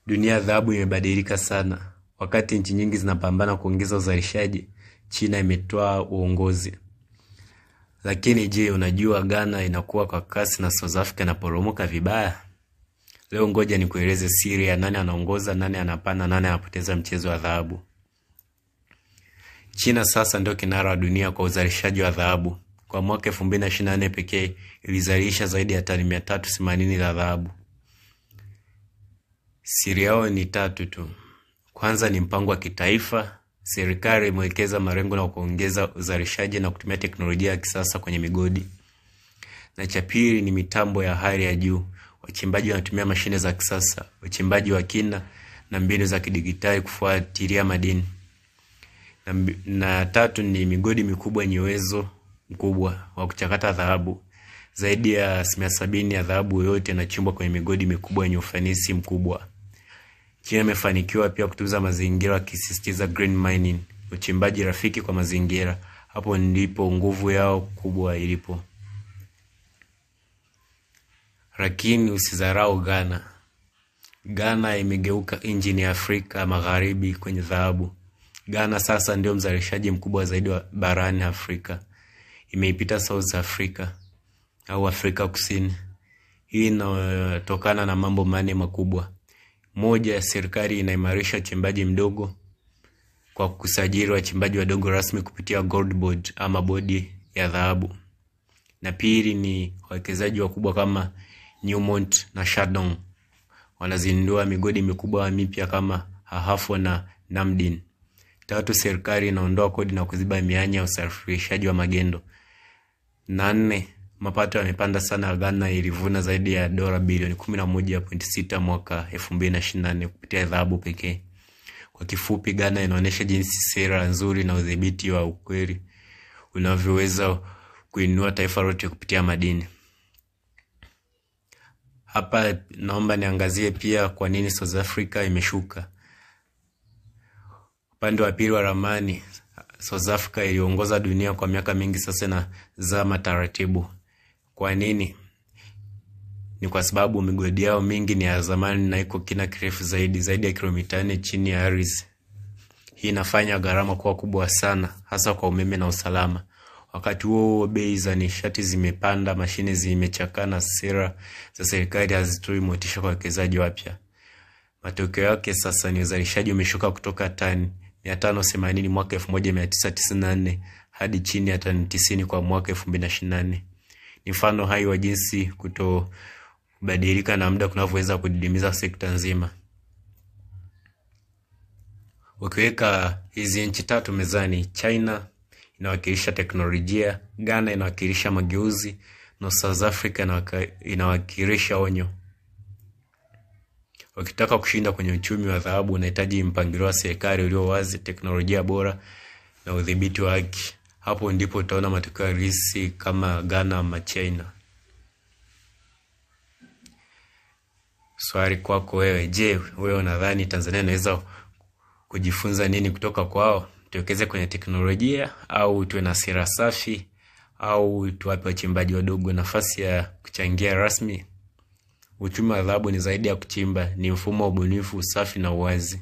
Dunia ya dhahabu imebadilika sana. Wakati nchi nyingi zinapambana kuongeza uzalishaji, China imetoa uongozi. Lakini je, unajua Ghana inakuwa kwa kasi na South Africa inaporomoka vibaya? Leo ngoja nikueleze siri ya nani anaongoza, nani anapanda, nani anapoteza mchezo wa dhahabu. China sasa ndio kinara wa dunia kwa uzalishaji wa dhahabu. Kwa mwaka 2024 pekee ilizalisha zaidi ya tani 380 za dhahabu. Siri yao ni tatu tu. Kwanza ni mpango wa kitaifa. Serikali imewekeza malengo na kuongeza uzalishaji na kutumia teknolojia ya kisasa kwenye migodi. Na cha pili ni mitambo ya hali ya juu. Wachimbaji wanatumia mashine za kisasa, uchimbaji wa kina na mbinu za kidigitali kufuatilia madini. Na tatu ni migodi mikubwa yenye uwezo mkubwa wa kuchakata dhahabu. Zaidi ya 70% ya dhahabu yote inachimbwa kwenye migodi mikubwa yenye ufanisi mkubwa. China imefanikiwa pia kutunza mazingira, kisisitiza green mining, uchimbaji rafiki kwa mazingira. Hapo ndipo nguvu yao kubwa ilipo. Lakini usidharau Ghana. Ghana imegeuka injini ya Afrika Magharibi kwenye dhahabu. Ghana sasa ndio mzalishaji mkubwa zaidi wa barani Afrika. Imeipita South Africa au Afrika Kusini. Hii inatokana na mambo manne makubwa. Moja, serikali inaimarisha uchimbaji mdogo kwa kusajili wachimbaji wadogo rasmi kupitia Gold Board ama bodi ya dhahabu. Na pili ni wawekezaji wakubwa kama Newmont na Shandong. Wanazindua migodi mikubwa mipya kama Ahafo na Namdin. Tatu, serikali inaondoa kodi na kuziba mianya ya usafirishaji wa magendo. Na nne, mapato yamepanda sana. Ghana ilivuna zaidi ya dola bilioni 11.6 mwaka 2024 kupitia dhahabu pekee. Kwa kifupi, Ghana inaonyesha jinsi sera nzuri na udhibiti wa ukweli unavyoweza kuinua taifa lote kupitia madini. Hapa naomba niangazie pia kwa nini South Africa imeshuka. Upande wa pili wa ramani, South Africa iliongoza dunia kwa miaka mingi sasa na zama taratibu. Kwa nini? Ni kwa sababu migodi yao mingi ni ya zamani na iko kina kirefu zaidi ya kilomita 4 chini ya ardhi. Hii inafanya gharama kuwa kubwa sana, hasa kwa umeme na usalama. Wakati huo bei za nishati zimepanda, mashine zimechakaa na sera za serikali hazitoi motisha kwa wawekezaji wapya. Matokeo yake sasa ni uzalishaji umeshuka kutoka tani 580 mwaka 1994 hadi chini ya tani 90 kwa mwaka 2024. Ni mfano hai wa jinsi kutobadilika na muda kunavyoweza kudidimiza sekta nzima. Ukiweka hizi nchi tatu mezani, China inawakilisha teknolojia, Ghana inawakilisha mageuzi, na South Africa inawakilisha onyo. Ukitaka kushinda kwenye uchumi wa dhahabu unahitaji mpangilio wa serikali ulio wazi, teknolojia bora na udhibiti wa haki. Hapo ndipo utaona matokeo halisi kama Ghana ama China. Swali kwako wewe, je, wewe unadhani Tanzania inaweza kujifunza nini kutoka kwao? Tuwekeze kwenye teknolojia au tuwe na sera safi au tuwape wachimbaji wadogo nafasi ya kuchangia rasmi? Uchumi wa dhahabu ni zaidi ya kuchimba, ni mfumo wa ubunifu, usafi na uwazi.